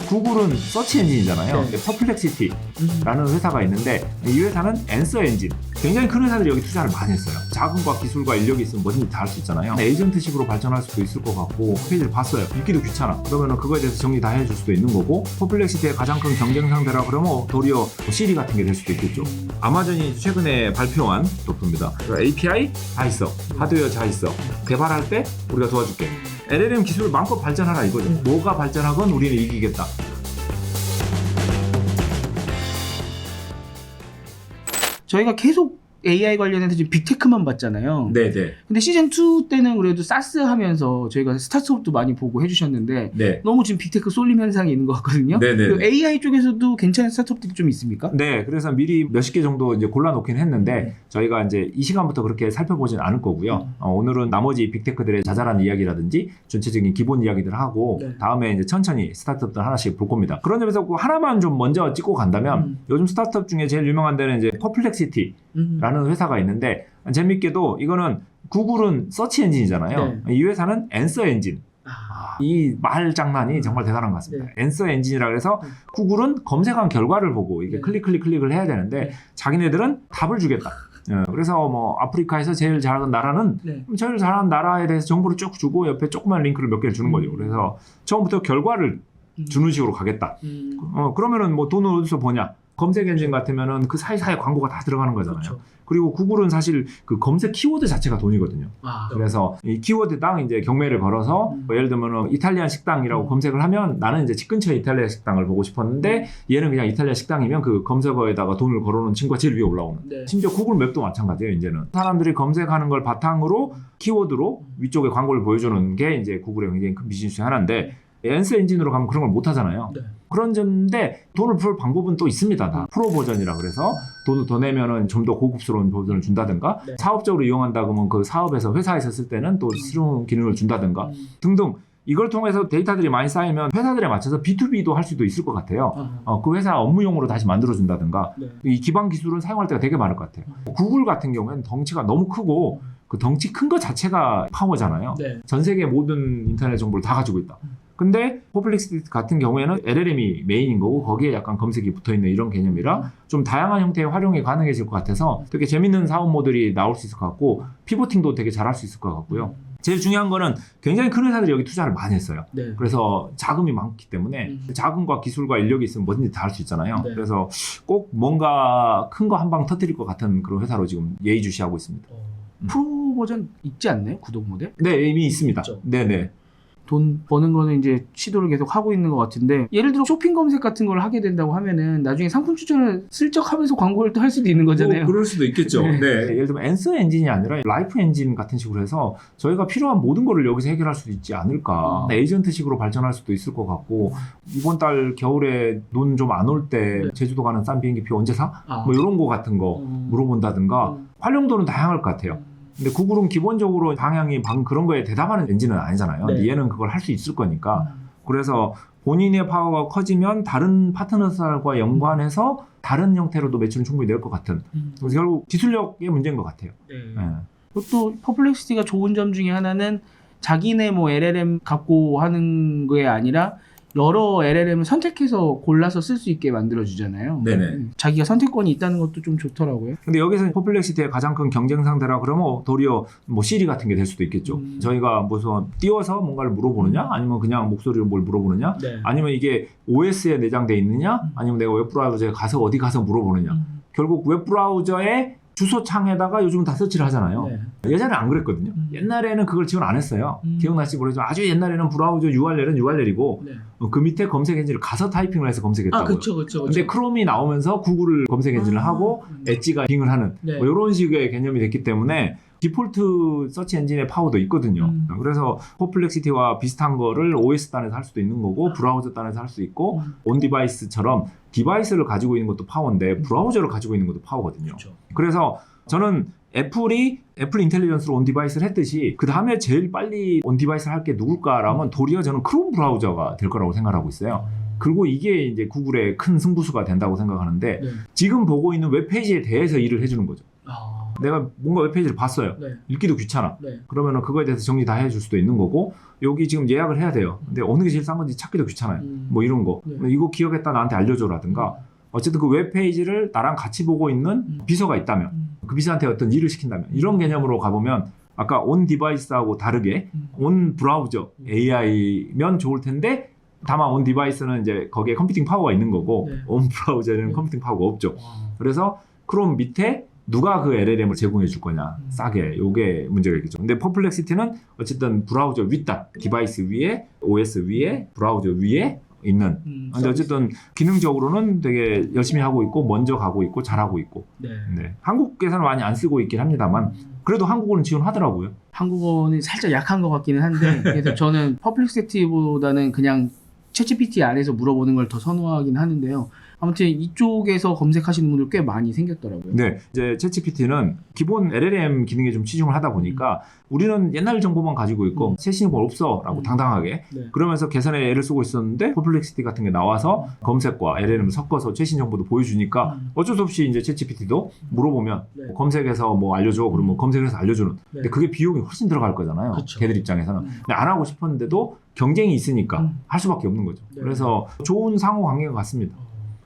구글은 서치 엔진이잖아요. 네. 퍼플렉시티라는 회사가 있는데 이 회사는 앤서 엔진. 굉장히 큰 회사들이 여기 투자를 많이 했어요. 자금과 기술과 인력이 있으면 뭐든지 다 할 수 있잖아요. 에이전트식으로 발전할 수도 있을 것 같고 페이지를 봤어요. 읽기도 귀찮아. 그러면 그거에 대해서 정리 다 해줄 수도 있는 거고 퍼플렉시티의 가장 큰 경쟁 상대라 그러면 도리어 시리 같은 게 될 수도 있겠죠. 아마존이 최근에 발표한 소프트입니다. API 다 있어. 하드웨어 다 있어. 개발할 때 우리가 도와줄게. LLM 기술을 마음껏 발전하라 이거죠. 뭐가 발전하건 우리는 이기겠다. 저희가 계속 AI 관련해서 지금 빅테크만 봤잖아요. 네네. 근데 시즌2 때는 그래도 사스 하면서 저희가 스타트업도 많이 보고 해주셨는데 네. 너무 지금 빅테크 쏠림 현상이 있는 것 같거든요. 네네. 그 AI 쪽에서도 괜찮은 스타트업들이 좀 있습니까? 네, 그래서 미리 몇십 개 정도 이제 골라놓긴 했는데 저희가 이제 이 시간부터 그렇게 살펴보진 않을 거고요. 오늘은 나머지 빅테크들의 자잘한 이야기라든지 전체적인 기본 이야기들 하고 네. 다음에 이제 천천히 스타트업들 하나씩 볼 겁니다. 그런 점에서 그 하나만 좀 먼저 찍고 간다면 요즘 스타트업 중에 제일 유명한 데는 이제 퍼플렉시티라는 회사가 있는데 재밌게도 이거는 구글은 서치 엔진이잖아요. 이 회사는 앤서 엔진. 이 말 장난이 정말 대단한 것 같습니다. 앤서 엔진이라 그래서 구글은 검색한 결과를 보고 이게 클릭을 해야 되는데 자기네들은 답을 주겠다. 그래서 뭐 아프리카에서 제일 잘하는 나라는 제일 잘하는 나라에 대해서 정보를 쭉 주고 옆에 조그만 링크를 몇 개를 주는 거죠. 그래서 처음부터 결과를 주는 식으로 가겠다. 그러면은 뭐 돈을 어디서 버냐? 검색 엔진 같으면은 그 사이사이 광고가 다 들어가는 거잖아요. 그렇죠. 그리고 구글은 사실 그 검색 키워드 자체가 돈이거든요. 그래서 이 키워드당 이제 경매를 걸어서 뭐 예를 들면 이탈리안 식당이라고 검색을 하면 나는 이제 집 근처에 이탈리안 식당을 보고 싶었는데 얘는 그냥 이탈리안 식당이면 그 검색어에다가 돈을 걸어놓은 친구가 제일 위에 올라오는. 심지어 구글 맵도 마찬가지예요. 이제는 사람들이 검색하는 걸 바탕으로 키워드로 위쪽에 광고를 보여주는 게 이제 구글의 굉장히 큰 비즈니스 중 하나인데 앤서 엔진으로 가면 그런 걸 못 하잖아요. 그런 점인데 돈을 풀 방법은 또 있습니다. 다 프로 버전이라 그래서 돈을 더 내면은 좀 더 고급스러운 버전을 준다든가 사업적으로 이용한다 그러면 그 사업에서 회사에서 쓸 때는 또 새로운 기능을 준다든가 등등. 이걸 통해서 데이터들이 많이 쌓이면 회사들에 맞춰서 B2B도 할 수도 있을 것 같아요. 그 회사 업무용으로 다시 만들어준다든가 이 기반 기술을 사용할 때가 되게 많을 것 같아요. 구글 같은 경우에는 덩치가 너무 크고 그 덩치 큰 것 자체가 파워잖아요. 전 세계 모든 인터넷 정보를 다 가지고 있다. 근데 퍼플렉시티 같은 경우에는 LLM이 메인인 거고 거기에 약간 검색이 붙어있는 이런 개념이라 좀 다양한 형태의 활용이 가능해질 것 같아서 되게 재밌는 사업 모델이 나올 수 있을 것 같고 피보팅도 되게 잘할 수 있을 것 같고요. 제일 중요한 거는 굉장히 큰 회사들이 여기 투자를 많이 했어요. 그래서 자금이 많기 때문에 자금과 기술과 인력이 있으면 뭐든지 다 할 수 있잖아요. 그래서 꼭 뭔가 큰 거 한 방 터뜨릴 것 같은 그런 회사로 지금 예의주시하고 있습니다. 프로 버전 있지 않나요? 구독 모델? 네, 이미 있습니다. 있죠. 네네. 돈 버는 거는 이제 시도를 계속 하고 있는 것 같은데 예를 들어 쇼핑 검색 같은 걸 하게 된다고 하면은 나중에 상품 추천을 슬쩍 하면서 광고를 또 할 수도 있는 거잖아요. 그럴 수도 있겠죠. 네. 예를 들면 앤서 엔진이 아니라 라이프 엔진 같은 식으로 해서 저희가 필요한 모든 거를 여기서 해결할 수 있지 않을까. 에이전트식으로 발전할 수도 있을 것 같고 이번 달 겨울에 눈 좀 안 올 때 제주도 가는 싼 비행기표 언제 사? 뭐 이런 거 같은 거 물어본다든가 활용도는 다양할 것 같아요. 근데 구글은 기본적으로 방향이 방금 그런 거에 대답하는 엔진은 아니잖아요. 근데 얘는 그걸 할 수 있을 거니까. 그래서 본인의 파워가 커지면 다른 파트너들과 연관해서 다른 형태로도 매출은 충분히 낼 것 같은. 그래서 결국 기술력의 문제인 것 같아요. 또 퍼플렉시티가 좋은 점 중에 하나는 자기네 뭐 LLM 갖고 하는 게 아니라 여러 LLM을 선택해서 골라서 쓸 수 있게 만들어주잖아요. 네네. 자기가 선택권이 있다는 것도 좀 좋더라고요. 근데 여기서 퍼플렉시티의 가장 큰 경쟁 상대라 그러면 도리어 뭐 시리 같은 게 될 수도 있겠죠. 저희가 무슨 띄워서 뭔가를 물어보느냐, 아니면 그냥 목소리로 뭘 물어보느냐, 아니면 이게 OS에 내장돼 있느냐, 아니면 내가 웹브라우저에 가서 어디 가서 물어보느냐. 결국 웹브라우저에 주소창에다가 요즘은 다 서치를 하잖아요. 예전에 안 그랬거든요. 옛날에는 그걸 지원 안 했어요. 기억나실지 모르지만 아주 옛날에는 브라우저 URL은 URL이고 그 밑에 검색 엔진을 가서 타이핑을 해서 검색했다고요. 그렇죠. 근데 크롬이 나오면서 구글을 검색 엔진을 하고 엣지가 빙을 하는 뭐 이런 식의 개념이 됐기 때문에 디폴트 서치 엔진의 파워도 있거든요. 그래서 퍼플렉시티와 비슷한 거를 OS 단에서 할 수도 있는 거고 브라우저 단에서 할 수 있고 온 디바이스처럼 디바이스를 가지고 있는 것도 파워인데 브라우저를 가지고 있는 것도 파워거든요. 그래서 저는 애플 인텔리전스로 온 디바이스를 했듯이 그 다음에 제일 빨리 온 디바이스를 할 게 누굴까라면 도리어 저는 크롬 브라우저가 될 거라고 생각하고 있어요. 그리고 이게 이제 구글의 큰 승부수가 된다고 생각하는데 지금 보고 있는 웹페이지에 대해서 일을 해주는 거죠. 내가 뭔가 웹페이지를 봤어요. 네. 읽기도 귀찮아. 네. 그러면은 그거에 대해서 정리 다 해줄 수도 있는 거고 여기 지금 예약을 해야 돼요. 근데 어느 게 제일 싼 건지 찾기도 귀찮아요. 뭐 이런 거. 네. 이거 기억했다 나한테 알려줘라든가 어쨌든 그 웹페이지를 나랑 같이 보고 있는 비서가 있다면 그 비서한테 어떤 일을 시킨다면 이런 개념으로 가보면 아까 온 디바이스하고 다르게 온 브라우저 AI면 좋을 텐데 다만 온 디바이스는 이제 거기에 컴퓨팅 파워가 있는 거고 네. 온 브라우저는 네. 컴퓨팅 파워가 없죠. 와. 그래서 크롬 밑에 누가 그 LLM을 제공해 줄 거냐 싸게 요게 문제가 있겠죠. 근데 퍼플렉시티는 어쨌든 브라우저 윗단 디바이스 위에 OS 위에 브라우저 위에 있는 근데 어쨌든 기능적으로는 되게 열심히 하고 있고 먼저 가고 있고 잘하고 있고 네. 네. 한국에서는 많이 안 쓰고 있긴 합니다만 그래도 한국어는 지원하더라고요. 한국어는 살짝 약한 것 같기는 한데 그래서 저는 퍼플렉시티보다는 그냥 챗GPT 안에서 물어보는 걸 더 선호하긴 하는데요. 아무튼 이쪽에서 검색하시는 분들 꽤 많이 생겼더라고요. 네, 이제 챗GPT는 기본 LLM 기능에 좀 치중을 하다 보니까 우리는 옛날 정보만 가지고 있고 최신 정보는 없어라고 당당하게 네. 그러면서 계산에 애를 쓰고 있었는데 퍼플렉시티 같은 게 나와서 검색과 LLM을 섞어서 최신 정보도 보여주니까 어쩔 수 없이 이제 챗GPT도 물어보면 네. 뭐 검색해서 뭐 알려줘 그러면 검색해서 알려주는. 네. 근데 그게 비용이 훨씬 들어갈 거잖아요. 그쵸. 걔들 입장에서는. 근데 안 하고 싶었는데도 경쟁이 있으니까 할 수밖에 없는 거죠. 네. 그래서 좋은 상호 관계가 같습니다.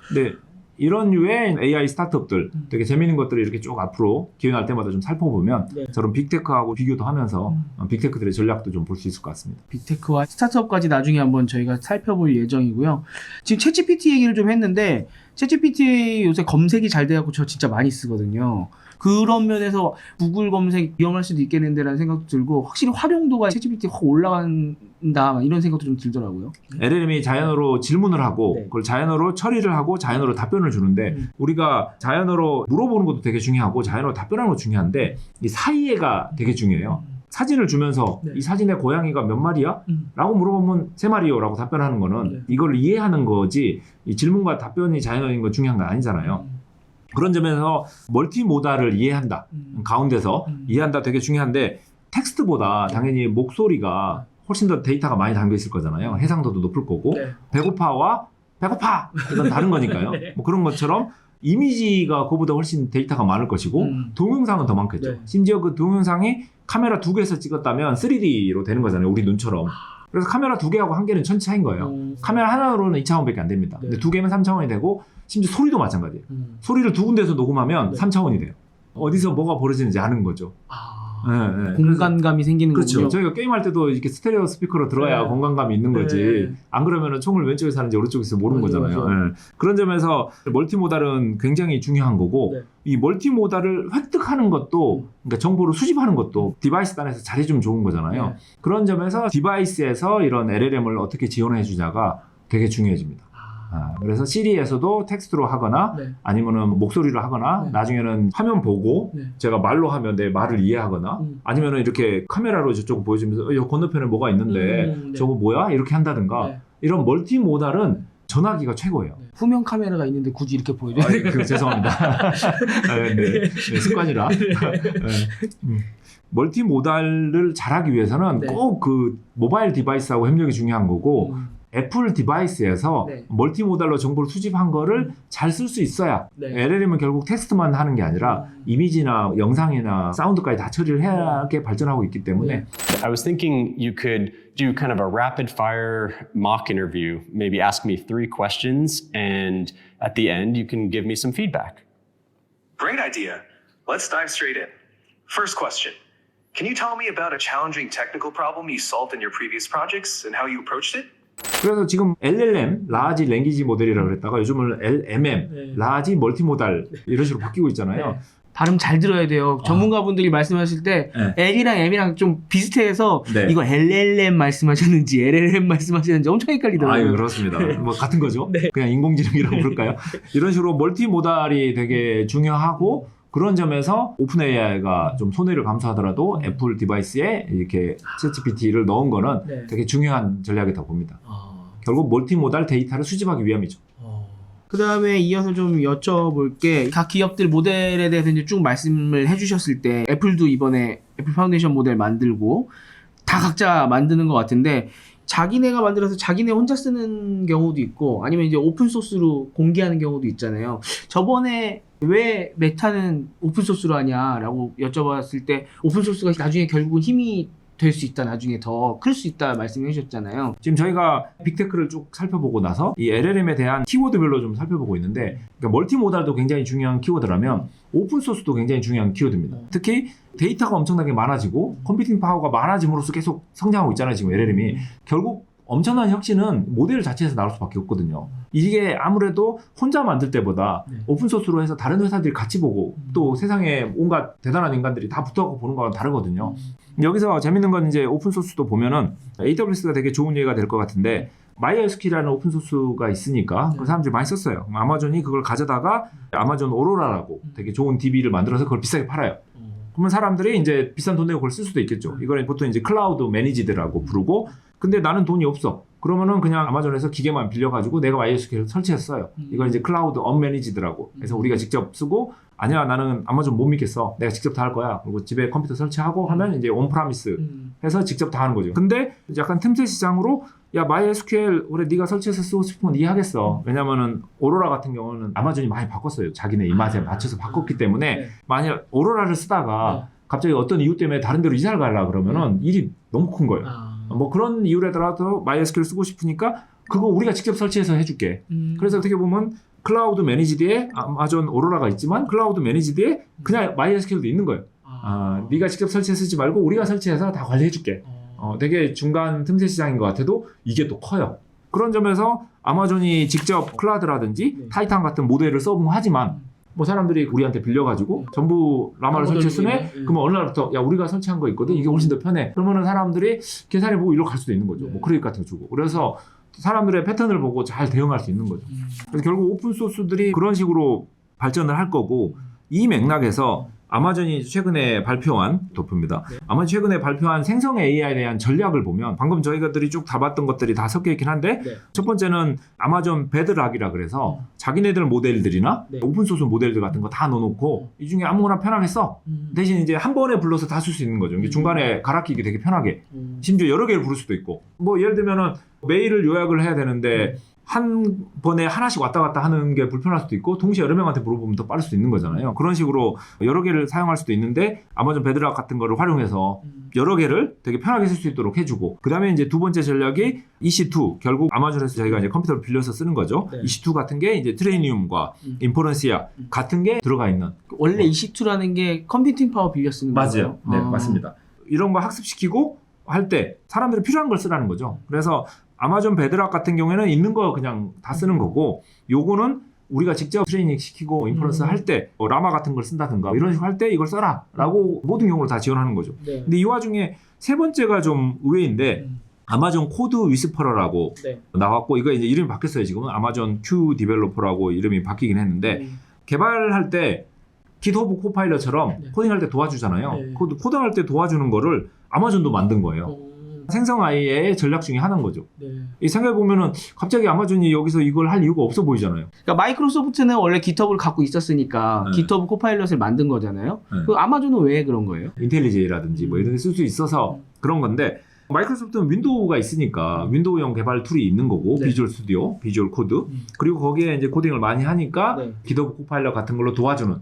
근데 이런 류의 AI 스타트업들 되게 재밌는 것들을 이렇게 쭉 앞으로 기회 날 때마다 좀 살펴보면 네. 저런 빅테크하고 비교도 하면서 빅테크들의 전략도 좀 볼 수 있을 것 같습니다. 빅테크와 스타트업까지 나중에 한번 저희가 살펴볼 예정이고요. 지금 챗GPT 얘기를 좀 했는데 챗GPT 요새 검색이 잘 돼갖고 저 진짜 많이 쓰거든요. 그런 면에서 구글 검색 위험할 수도 있겠는데라는 생각도 들고 확실히 활용도가 챗GPT 확 올라간다 이런 생각도 좀 들더라고요. LLM이 자연어로 질문을 하고 네. 그걸 자연어로 처리를 하고 자연어로 답변을 주는데 우리가 자연어로 물어보는 것도 되게 중요하고 자연어로 답변하는 것도 중요한데 이 사이에가 되게 중요해요. 사진을 주면서 네. 이 사진의 고양이가 몇 마리야? 라고 물어보면 3마리요 라고 답변하는 거는 네. 이걸 이해하는 거지 이 질문과 답변이 자연어인 건 중요한 건 아니잖아요. 그런 점에서 멀티모달을 이해한다. 가운데서 이해한다 되게 중요한데 텍스트보다 당연히 목소리가 훨씬 더 데이터가 많이 담겨 있을 거잖아요. 해상도도 높을 거고 네. 배고파와 배고파 이건 다른 거니까요. 네. 뭐 그런 것처럼 이미지가 그보다 훨씬 데이터가 많을 것이고 동영상은 더 많겠죠. 네. 심지어 그 동영상이 카메라 2개에서 찍었다면 3D로 되는 거잖아요. 우리 눈처럼. 그래서 카메라 2개하고 1개는 천지 차이인 거예요. 카메라 하나로는 2차원밖에 안 됩니다. 네. 근데 2개면 3차원이 되고 심지어 소리도 마찬가지예요. 소리를 2군데에서 녹음하면 네. 3차원이 돼요. 어디서 뭐가 벌어지는지 아는 거죠. 네, 네. 공간감이 생기는 그렇죠. 거군요. 저희가 게임할 때도 이렇게 스테레오 스피커로 들어야 네. 공간감이 있는 거지. 네. 안 그러면 총을 왼쪽에서 하는지 오른쪽에서 모르는 맞아, 거잖아요. 맞아. 네. 그런 점에서 멀티모달은 굉장히 중요한 거고 네. 이 멀티모달을 획득하는 것도 그러니까 정보를 수집하는 것도 디바이스 단에서 잘해주면 좋은 거잖아요. 네. 그런 점에서 디바이스에서 이런 LLM을 어떻게 지원해 주자가 되게 중요해집니다. 그래서 시리에서도 텍스트로 하거나 네. 아니면은 목소리로 하거나 네. 나중에는 화면 보고 네. 제가 말로 하면 내 말을 이해하거나 아니면은 이렇게 카메라로 저쪽 보여주면서 여 건너편에 뭐가 있는데 네. 저거 뭐야? 이렇게 한다든가 네. 이런 멀티모달은 전화기가 최고예요. 네. 후면 카메라가 있는데 굳이 이렇게 보여줘야 돼요. 죄송합니다. 네, 습관이라. 멀티모달을 잘하기 위해서는 네. 꼭 그 모바일 디바이스하고 협력이 중요한 거고 애플 디바이스에서 네. 멀티모달로 정보를 수집한 거를 잘 쓸 수 있어야 네. LLM은 결국 텍스트만 하는 게 아니라 이미지나 영상이나 사운드까지 다 처리를 해야 발전하고 있기 때문에 I was thinking you could do kind of a rapid fire mock interview, maybe ask me 3 questions, and at the end you can give me some feedback. Great idea. Let's dive straight in. First question. Can you tell me about a challenging technical problem you solved in your previous projects and how you approached it? 그래서 지금 LLM, 라지 랭귀지 모델이라고 그랬다가 요즘은 LMM, 네. 라지 멀티모달 이런 식으로 바뀌고 있잖아요. 네. 발음 잘 들어야 돼요. 전문가분들이 말씀하실 때 L이랑 M이랑 좀 비슷해서 네. 이거 LLM 말씀하셨는지 LLM 말씀하셨는지 엄청 헷갈리더라고요. 아유, 그렇습니다. 뭐 같은 거죠. 그냥 인공지능이라고 부를까요? 이런 식으로 멀티모달이 되게 중요하고 그런 점에서 오픈 AI가 좀 손해를 감수하더라도 애플 디바이스에 이렇게 챗GPT를 넣은 거는 네. 되게 중요한 전략이다 봅니다. 결국 멀티모달 데이터를 수집하기 위함이죠. 그 다음에 이어서 좀 여쭤볼 게 각 기업들 모델에 대해서 이제 쭉 말씀을 해주셨을 때 애플도 이번에 애플 파운데이션 모델 만들고 다 각자 만드는 것 같은데 자기네가 만들어서 자기네 혼자 쓰는 경우도 있고 아니면 이제 오픈 소스로 공개하는 경우도 있잖아요. 저번에 왜 메타는 오픈 소스로 하냐라고 여쭤봤을 때 오픈 소스가 나중에 결국은 힘이 될 수 있다, 나중에 더 클 수 있다 말씀해 주셨잖아요. 지금 저희가 빅테크를 쭉 살펴보고 나서 이 LLM에 대한 키워드별로 좀 살펴보고 있는데, 그러니까 멀티모달도 굉장히 중요한 키워드라면 오픈소스도 굉장히 중요한 키워드입니다. 특히 데이터가 엄청나게 많아지고 컴퓨팅 파워가 많아짐으로써 계속 성장하고 있잖아요, 지금 LLM이. 결국 엄청난 혁신은 모델 자체에서 나올 수밖에 없거든요. 이게 아무래도 혼자 만들 때보다 오픈소스로 해서 다른 회사들이 같이 보고 또 세상에 온갖 대단한 인간들이 다 붙어갖고 보는 거랑 다르거든요. 여기서 재밌는 건 이제 오픈소스도 보면은 AWS가 되게 좋은 예가 될 것 같은데, MySQL이라는 오픈소스가 있으니까 그 사람들이 많이 썼어요. 아마존이 그걸 가져다가 아마존 오로라라고 되게 좋은 DB를 만들어서 그걸 비싸게 팔아요. 그러면 사람들이 이제 비싼 돈 내고 그걸 쓸 수도 있겠죠. 이걸 보통 이제 클라우드 매니지드라고 부르고, 근데 나는 돈이 없어. 그러면은 그냥 아마존에서 기계만 빌려가지고 내가 MySQL 설치해서 써요. 이걸 이제 클라우드 언매니지드라고 해서 우리가 직접 쓰고, 아니야 나는 아마존 못 믿겠어, 내가 직접 다 할 거야, 그리고 집에 컴퓨터 설치하고 하면 이제 온프라미스 해서 직접 다 하는 거죠. 근데 약간 틈새 시장으로 야 MySQL 그래 네가 설치해서 쓰고 싶으면 이해하겠어. 왜냐면은 오로라 같은 경우는 아마존이 많이 바꿨어요. 자기네 입맛에 맞춰서 바꿨기 때문에 만약 오로라를 쓰다가 갑자기 어떤 이유 때문에 다른 데로 이사를 가려고 그러면은 일이 너무 큰 거예요. 뭐 그런 이유라도 MySQL 쓰고 싶으니까 그거 우리가 직접 설치해서 해줄게. 그래서 어떻게 보면 클라우드 매니지드에 아마존 오로라가 있지만 클라우드 매니지드에 그냥 MySQL도 있는 거예요. 네가 직접 설치해 쓰지 말고 우리가 설치해서 다 관리해줄게. 되게 중간 틈새 시장인 것 같아도 이게 또 커요. 그런 점에서 아마존이 직접 클라우드라든지 타이탄 같은 모델을 서빙하지만 뭐 사람들이 우리한테 빌려가지고 전부 라마를 설치했으네? 그러면 어느 날부터 야 우리가 설치한 거 있거든? 이게 훨씬 더 편해. 그러면은 사람들이 계산해보고 이리로 갈 수도 있는 거죠. 뭐 크레딧 같은 거 주고. 그래서 사람들의 패턴을 보고 잘 대응할 수 있는 거죠. 그래서 결국 오픈소스들이 그런 식으로 발전을 할 거고, 이 맥락에서 아마존이 최근에 발표한 도표입니다. 아마존이 최근에 발표한 생성 AI에 대한 전략을 보면 방금 저희가들이 쭉 다 봤던 것들이 다 섞여 있긴 한데, 첫 번째는 아마존 베드락이라 그래서 자기네들 모델들이나 오픈소스 모델들 같은 거 다 넣어놓고 이 중에 아무거나 편하게 써. 대신 이제 한 번에 불러서 다 쓸 수 있는 거죠. 중간에 갈아 끼기 되게 편하게. 심지어 여러 개를 부를 수도 있고. 뭐 예를 들면은 메일을 요약을 해야 되는데 한 번에 하나씩 왔다 갔다 하는 게 불편할 수도 있고, 동시에 여러 명한테 물어보면 더 빠를 수도 있는 거잖아요. 그런 식으로 여러 개를 사용할 수도 있는데 아마존 베드락 같은 거를 활용해서 여러 개를 되게 편하게 쓸 수 있도록 해주고, 그 다음에 이제 두 번째 전략이 EC2, 결국 아마존에서 저희가 이제 컴퓨터를 빌려서 쓰는 거죠. EC2 같은 게 이제 트레이니움과 인퍼런시아 같은 게 들어가 있는. 원래 EC2라는 게 컴퓨팅 파워 빌려 쓰는 거예요? 맞아요. 네, 맞습니다. 이런 거 학습시키고 할 때 사람들이 필요한 걸 쓰라는 거죠. 그래서 아마존 베드락 같은 경우에는 있는 거 그냥 다 쓰는 거고, 요거는 우리가 직접 트레이닝 시키고 인퍼런스 할 때 라마 같은 걸 쓴다든가 이런 식으로 할 때 이걸 써라 라고 모든 경우를 다 지원하는 거죠. 근데 이 와중에 세 번째가 좀 의외인데, 아마존 코드 위스퍼러라고 나왔고, 이거 이제 이름이 바뀌었어요. 지금은 아마존 Q 디벨로퍼라고 이름이 바뀌긴 했는데, 개발할 때 깃허브 코파일럿처럼 코딩할 때 도와주잖아요. 코딩할 때 도와주는 거를 아마존도 만든 거예요. 생성 AI의 전략 중에 하나인 거죠. 이 생각해보면은 갑자기 아마존이 여기서 이걸 할 이유가 없어 보이잖아요. 그러니까 마이크로소프트는 원래 깃허브를 갖고 있었으니까 깃허브 코파일럿을 만든 거잖아요. 그 아마존은 왜 그런 거예요? 인텔리제이라든지 뭐 이런 데 쓸 수 있어서 그런 건데, 마이크로소프트는 윈도우가 있으니까 윈도우용 개발 툴이 있는 거고, 비주얼 스튜디오, 비주얼 코드, 그리고 거기에 이제 코딩을 많이 하니까 깃허브 코파일럿 같은 걸로 도와주는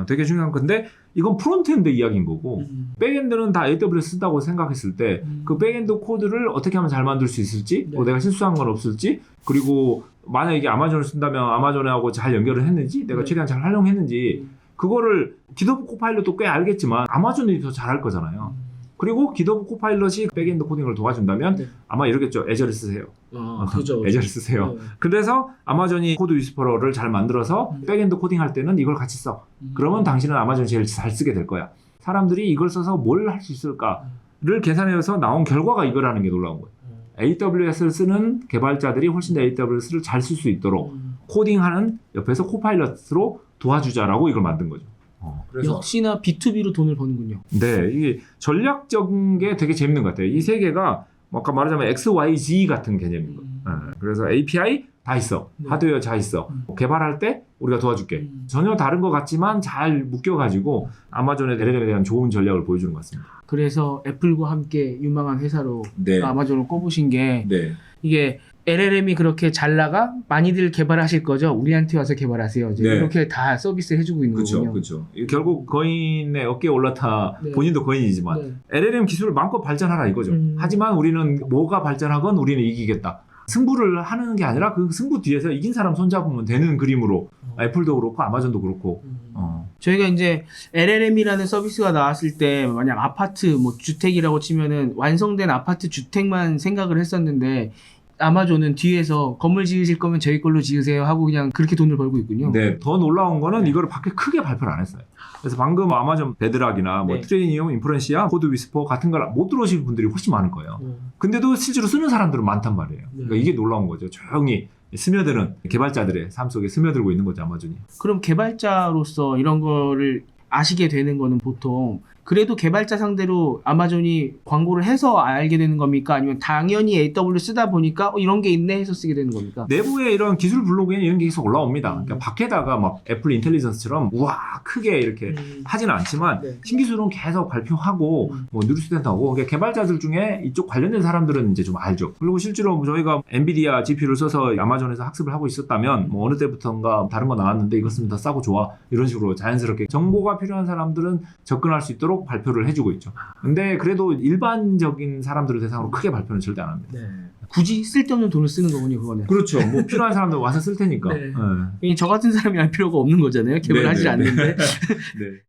되게 중요한 건데, 이건 프론트엔드 이야기인 거고, 백엔드는 다 AWS 쓴다고 생각했을 때 그 백엔드 코드를 어떻게 하면 잘 만들 수 있을지, 뭐 내가 실수한 건 없을지, 그리고 만약에 이게 아마존을 쓴다면 아마존하고 잘 연결을 했는지, 내가 최대한 잘 활용했는지, 그거를 깃허브 코파일럿도 꽤 알겠지만 아마존이 더 잘할 거잖아요. 그리고 깃허브 코파일럿이 백엔드 코딩을 도와준다면 아마 이러겠죠. 애저를 쓰세요. 그죠. 애저를 쓰세요. 그래서 아마존이 코드 위스퍼러를 잘 만들어서 백엔드 코딩할 때는 이걸 같이 써. 그러면 당신은 아마존 제일 잘 쓰게 될 거야. 사람들이 이걸 써서 뭘 할 수 있을까를 계산해서 나온 결과가 이거라는 게 놀라운 거예요. AWS를 쓰는 개발자들이 훨씬 더 AWS를 잘 쓸 수 있도록 코딩하는 옆에서 코파일럿으로 도와주자라고 이걸 만든 거죠. 그래서 역시나 B2B로 돈을 버는군요. 네, 이게 전략적인 게 되게 재밌는 것 같아요. 이 세 개가 아까 말하자면 XYZ 같은 개념인 거예요. 그래서 API 다 있어, 하드웨어 다 있어. 개발할 때 우리가 도와줄게. 전혀 다른 것 같지만 잘 묶여가지고 아마존의 LLM에 대한 좋은 전략을 보여주는 것 같습니다. 그래서 애플과 함께 유망한 회사로 네. 아마존을 꼽으신 게 네. 이게 LLM이 그렇게 잘 나가 많이들 개발하실 거죠. 우리한테 와서 개발하세요. 이제 네. 이렇게 다 서비스 해주고 있는 그렇죠, 거군요. 그렇죠. 결국 거인의 어깨에 올라타 네. 본인도 거인이지만 네. LLM 기술을 마음껏 발전하라 이거죠. 하지만 우리는 뭐가 발전하건 우리는 이기겠다. 승부를 하는 게 아니라 그 승부 뒤에서 이긴 사람 손잡으면 되는 그림으로 애플도 그렇고 아마존도 그렇고. 저희가 이제 LLM이라는 서비스가 나왔을 때 만약 아파트 뭐 주택이라고 치면은 완성된 아파트 주택만 생각을 했었는데 아마존은 뒤에서 건물 지으실 거면 저희 걸로 지으세요 하고 그냥 그렇게 돈을 벌고 있군요. 네, 더 놀라운 거는 이거를 밖에 크게 발표를 안 했어요. 그래서 방금 아마존 베드락이나 뭐 네. 트레이니움, 인프런시아, 코드 위스퍼 같은 걸 못 들어오신 분들이 훨씬 많을 거예요. 근데도 실제로 쓰는 사람들은 많단 말이에요. 그러니까 이게 놀라운 거죠. 조용히 스며드는 개발자들의 삶 속에 스며들고 있는 거죠, 아마존이. 그럼 개발자로서 이런 거를 아시게 되는 거는 보통 그래도 개발자 상대로 아마존이 광고를 해서 알게 되는 겁니까? 아니면 당연히 AW 쓰다 보니까 이런 게 있네 해서 쓰게 되는 겁니까? 내부에 이런 기술 블로그에 이런 게 계속 올라옵니다. 그러니까 밖에다가 막 애플 인텔리전스처럼 우와 크게 이렇게 하지는 않지만 네. 신기술은 계속 발표하고 뭐 뉴스텐트 하고 그러니까 개발자들 중에 이쪽 관련된 사람들은 이제 좀 알죠. 그리고 실제로 저희가 엔비디아 GPU를 써서 아마존에서 학습을 하고 있었다면 뭐 어느 때부터인가 다른 거 나왔는데 이것 쓰면 더 싸고 좋아 이런 식으로 자연스럽게 정보가 필요한 사람들은 접근할 수 있도록 발표를 해주고 있죠. 근데 그래도 일반적인 사람들을 대상으로 크게 발표는 절대 안 합니다. 굳이 쓸데없는 돈을 쓰는 거군요, 그거는. 그렇죠. 뭐 필요한 사람들 와서 쓸 테니까. 네. 저 같은 사람이 알 필요가 없는 거잖아요. 개발하지 네, 네, 네. 않는데. 네.